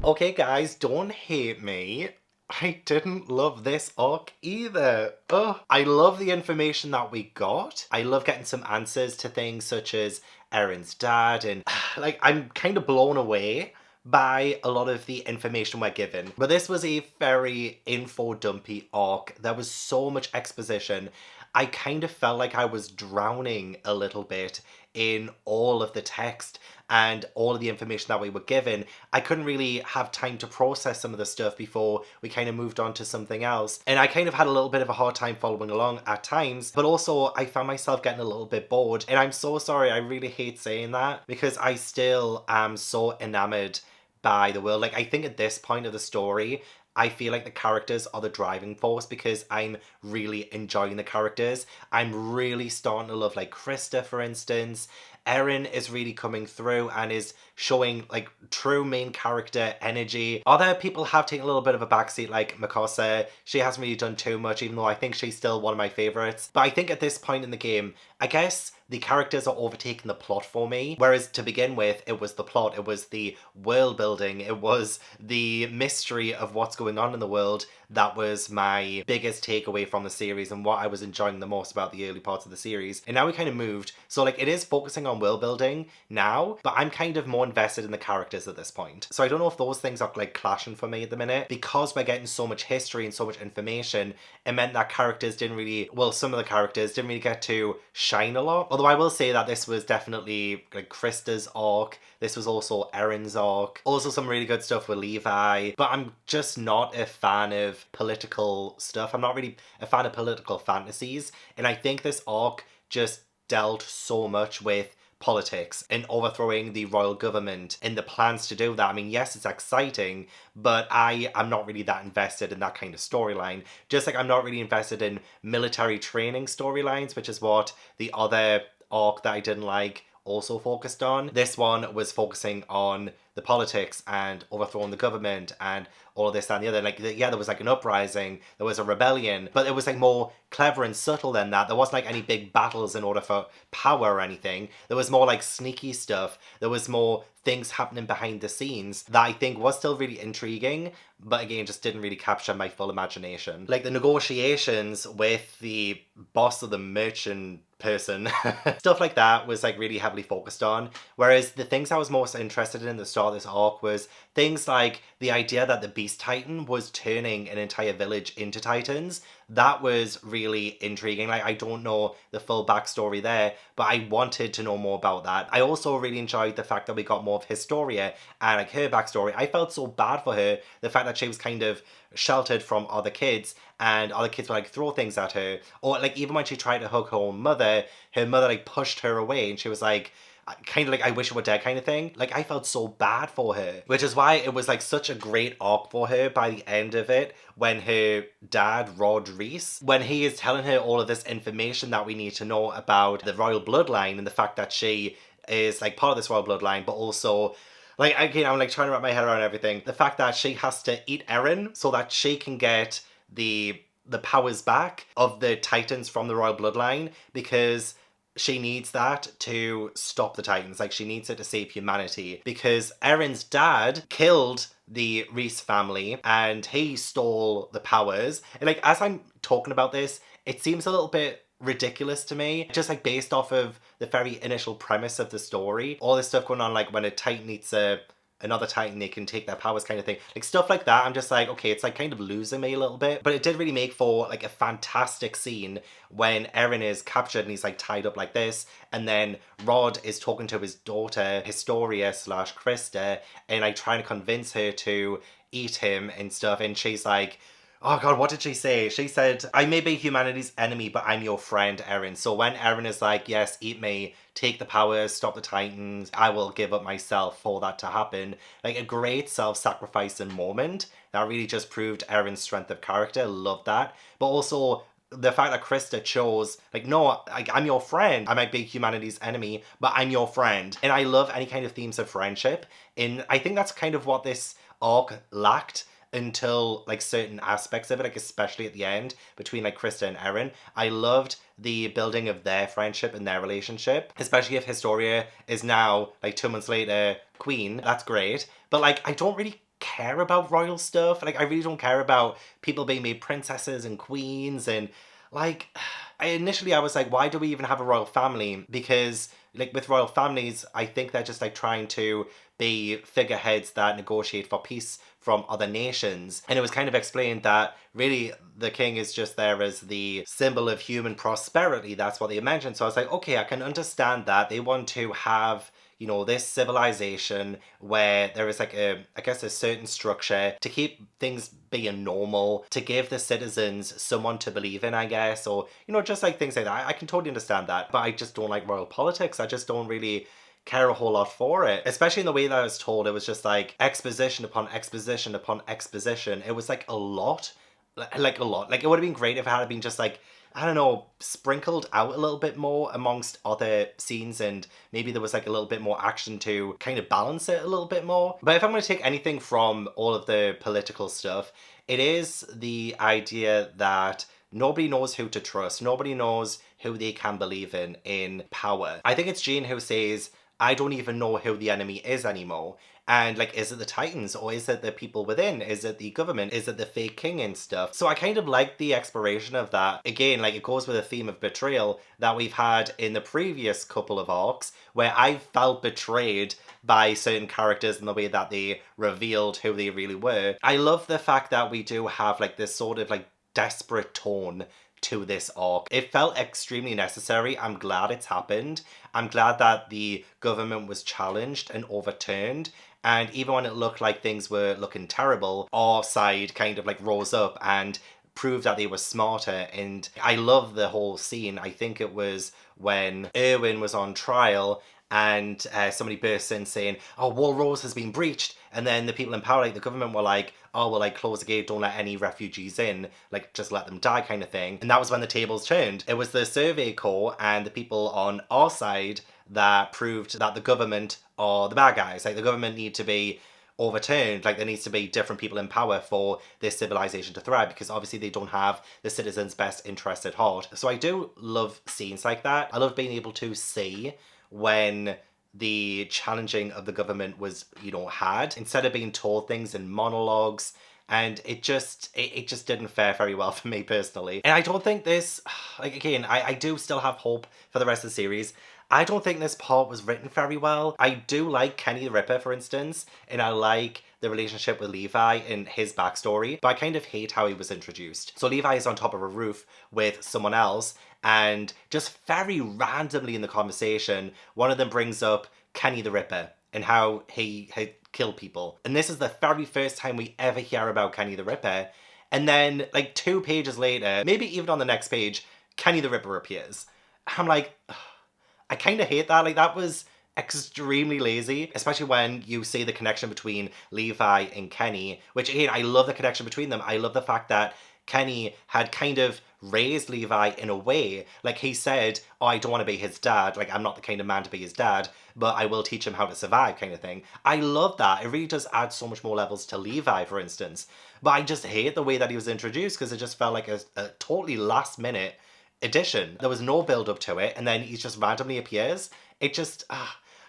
Okay guys, don't hate me. I didn't love this arc either. Ugh. I love the information that we got. I love getting some answers to things such as Erin's dad and like I'm kind of blown away by a lot of the information we're given. But this was a very info dumpy arc. There was so much exposition. I kind of felt like I was drowning a little bit in all of the text and all of the information that we were given. I couldn't really have time to process some of the stuff before we kind of moved on to something else. And I kind of had a little bit of a hard time following along at times, but also I found myself getting a little bit bored. And I'm so sorry, I really hate saying that because I still am so enamored by the world. Like, I think at this point of the story, I feel like the characters are the driving force because I'm really enjoying the characters. I'm really starting to love like Krista, for instance. Erin is really coming through and is showing like true main character energy. Other people have taken a little bit of a backseat, like Mikasa. She hasn't really done too much, even though I think she's still one of my favorites. But I think at this point in the game, I guess the characters are overtaking the plot for me. Whereas to begin with, it was the plot, it was the world building, it was the mystery of what's going on in the world that was my biggest takeaway from the series and what I was enjoying the most about the early parts of the series. And now we kind of moved. So like it is focusing on world building now, but I'm kind of more invested in the characters at this point. So I don't know if those things are like clashing for me at the minute. Because we're getting so much history and so much information, it meant that characters didn't really, well, some of the characters didn't really get to shine a lot. Although I will say that this was definitely like Krista's arc. This was also Erin's arc. Also some really good stuff with Levi. But I'm just not a fan of political stuff. I'm not really a fan of political fantasies. And I think this arc just dealt so much with politics and overthrowing the royal government and the plans to do that. I mean, yes, it's exciting, but I am not really that invested in that kind of storyline. Just like I'm not really invested in military training storylines, which is what the other arc that I didn't like also focused on. This one was focusing on the politics and overthrowing the government and all of this and the other. Like, yeah, there was like an uprising, there was a rebellion, but it was like more clever and subtle than that. There wasn't like any big battles in order for power or anything. There was more like sneaky stuff. There was more things happening behind the scenes that I think was still really intriguing, but again, just didn't really capture my full imagination. Like the negotiations with the boss of the merchant person, stuff like that was like really heavily focused on. Whereas the things I was most interested in at the start of this arc was things like the idea that the Beast Titan was turning an entire village into Titans. That was really intriguing. Like, I don't know the full backstory there, but I wanted to know more about that. I also really enjoyed the fact that we got more of Historia and like her backstory. I felt so bad for her, the fact that she was kind of sheltered from other kids and other kids would like throw things at her, or like even when she tried to hug her own mother, her mother like pushed her away and she was like kind of like I wish you were dead kind of thing. Like I felt so bad for her, which is why it was like such a great arc for her by the end of it, when her dad Rod Reese, when he is telling her all of this information that we need to know about the royal bloodline and the fact that she is like part of this royal bloodline, but also like, again, I'm like trying to wrap my head around everything. The fact that she has to eat Erin so that she can get the powers back of the Titans from the royal bloodline, because she needs that to stop the Titans. Like, she needs it to save humanity, because Erin's dad killed the Reese family and he stole the powers. And like, as I'm talking about this, it seems a little bit ridiculous to me, just like based off of the very initial premise of the story. All this stuff going on, like when a Titan eats another Titan, they can take their powers kind of thing. Like stuff like that, I'm just like, okay, it's like kind of losing me a little bit. But it did really make for like a fantastic scene when Eren is captured and he's like tied up like this, and then Rod is talking to his daughter Historia slash Krista and like trying to convince her to eat him and stuff, and she's like, oh god, what did she say? She said, I may be humanity's enemy, but I'm your friend, Eren. So when Eren is like, yes, eat me, take the powers, stop the Titans, I will give up myself for that to happen. Like a great self-sacrificing moment that really just proved Eren's strength of character. Love that. But also the fact that Krista chose, like, no, I'm your friend. I might be humanity's enemy, but I'm your friend. And I love any kind of themes of friendship. And I think that's kind of what this arc lacked until like certain aspects of it, like especially at the end between like Krista and Eren. I loved the building of their friendship and their relationship, especially if Historia is now like 2 months later queen. That's great, but like I don't really care about royal stuff. Like, I really don't care about people being made princesses and queens. And like, I was like, why do we even have a royal family? Because like with royal families, I think they're just like trying to be figureheads that negotiate for peace from other nations. And it was kind of explained that really the king is just there as the symbol of human prosperity. That's what they mentioned. So I was like, okay, I can understand that. They want to have, you know, this civilization where there is like I guess a certain structure to keep things being normal, to give the citizens someone to believe in, I guess, or, you know, just like things like that. I can totally understand that, but I just don't like royal politics. I just don't really care a whole lot for it, especially in the way that I was told. It was just like exposition upon exposition upon exposition. It was like a lot, like a lot. Like, it would have been great if it had been just like, I don't know, sprinkled out a little bit more amongst other scenes, and maybe there was like a little bit more action to kind of balance it a little bit more. But if I'm going to take anything from all of the political stuff, it is the idea that nobody knows who to trust. Nobody knows who they can believe in power. I think it's Jane who says, I don't even know who the enemy is anymore. And like, is it the Titans, or is it the people within? Is it the government? Is it the fake king and stuff? So I kind of like the exploration of that. Again, like, it goes with a theme of betrayal that we've had in the previous couple of arcs, where I felt betrayed by certain characters in the way that they revealed who they really were. I love the fact that we do have like this sort of like desperate tone to this arc. It felt extremely necessary. I'm glad it's happened. I'm glad that the government was challenged and overturned. And even when it looked like things were looking terrible, our side kind of like rose up and proved that they were smarter. And I love the whole scene. I think it was when Erwin was on trial and somebody bursts in saying, oh, Wall Rose has been breached. And then the people in power, like the government, were like, oh, well, like, close the gate, don't let any refugees in, like, just let them die kind of thing. And that was when the tables turned. It was the Survey Corps and the people on our side that proved that the government are the bad guys. Like, the government need to be overturned. Like, there needs to be different people in power for this civilization to thrive, because obviously they don't have the citizens' best interest at heart. So I do love scenes like that. I love being able to see when the challenging of the government was, you know, had, instead of being told things in monologues. And it just didn't fare very well for me personally. And I don't think this, like, again, I do still have hope for the rest of the series. I don't think this part was written very well. I do like Kenny the Ripper, for instance, and I like the relationship with Levi and his backstory, but I kind of hate how he was introduced. So Levi is on top of a roof with someone else, and just very randomly in the conversation, one of them brings up Kenny the Ripper and how he had killed people. And this is the very first time we ever hear about Kenny the Ripper. And then, like, 2 pages later, maybe even on the next page, Kenny the Ripper appears. I'm like, ugh. I kind of hate that. Like, that was extremely lazy, especially when you see the connection between Levi and Kenny, which, again, I love the connection between them. I love the fact that Kenny had kind of raised Levi in a way. Like, he said, oh, I don't want to be his dad. Like, I'm not the kind of man to be his dad, but I will teach him how to survive, kind of thing. I love that. It really does add so much more levels to Levi, for instance. But I just hate the way that he was introduced, because it just felt like a totally last minute addition. There was no build up to it, and then he just randomly appears. It just,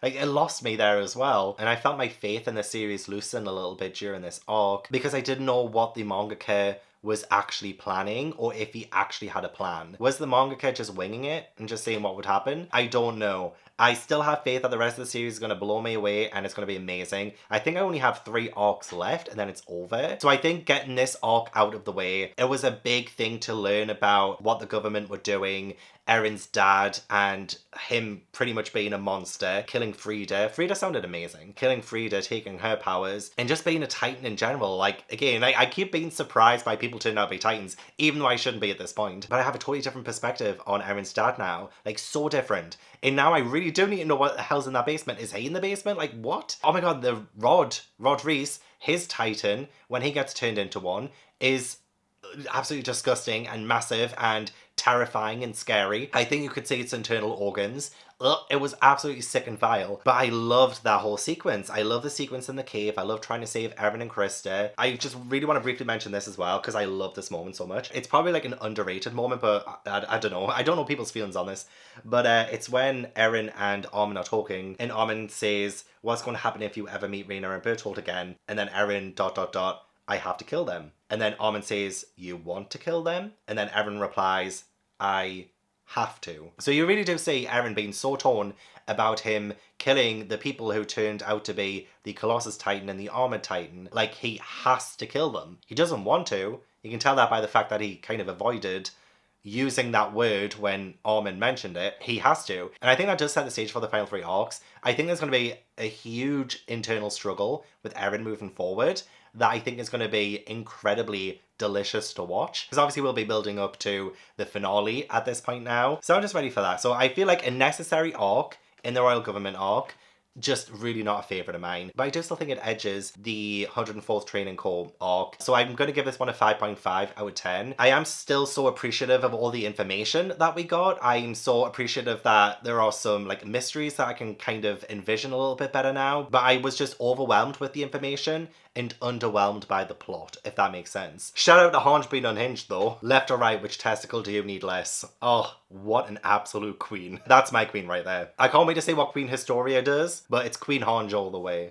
like, it lost me there as well. And I felt my faith in the series loosen a little bit during this arc, because I didn't know what the mangaka was actually planning, or if he actually had a plan. Was the mangaka just winging it and just saying what would happen? I don't know. I still have faith that the rest of the series is going to blow me away and it's going to be amazing. I think I only have 3 arcs left and then it's over. So I think getting this arc out of the way, it was a big thing to learn about what the government were doing, Eren's dad, and him pretty much being a monster, killing Frida. Frida sounded amazing. Killing Frida, taking her powers, and just being a Titan in general. Like, again, I keep being surprised by people turning out to be Titans, even though I shouldn't be at this point. But I have a totally different perspective on Eren's dad now. Like, so different. And now I really do need to know what the hell's in that basement. Is he in the basement? Like, what? Oh my god, the Rod Reese, his Titan, when he gets turned into one, is absolutely disgusting and massive and terrifying and scary. I think you could see its internal organs. Ugh, it was absolutely sick and vile. But I loved that whole sequence. I love the sequence in the cave. I love trying to save Erin and Krista. I just really want to briefly mention this as well because I love this moment so much. It's probably like an underrated moment, but I don't know. I don't know people's feelings on this. But it's when Erin and Armin are talking, and Armin says, what's going to happen if you ever meet Rena and Bertolt again? And then Erin ... I have to kill them. And then Armin says, you want to kill them? And then Erin replies, I have to. So you really do see Erin being so torn about him killing the people who turned out to be the Colossus Titan and the Armored Titan. Like, he has to kill them. He doesn't want to. You can tell that by the fact that he kind of avoided using that word when Armin mentioned it. He has to. And I think that does set the stage for the final 3 arcs. I think there's going to be a huge internal struggle with Erin moving forward that I think is going to be incredibly delicious to watch. Because obviously we'll be building up to the finale at this point now. So I'm just ready for that. So I feel like a necessary arc in the Royal Government arc, just really not a favourite of mine. But I do still think it edges the 104th Training Corps arc. So I'm going to give this one a 5.5 out of 10. I am still so appreciative of all the information that we got. I'm so appreciative that there are some like mysteries that I can kind of envision a little bit better now. But I was just overwhelmed with the information and underwhelmed by the plot, if that makes sense. Shout out to Hange being unhinged though. Left or right, which testicle do you need less? Oh, what an absolute queen. That's my queen right there. I can't wait to see what Queen Historia does, but it's Queen Hange all the way.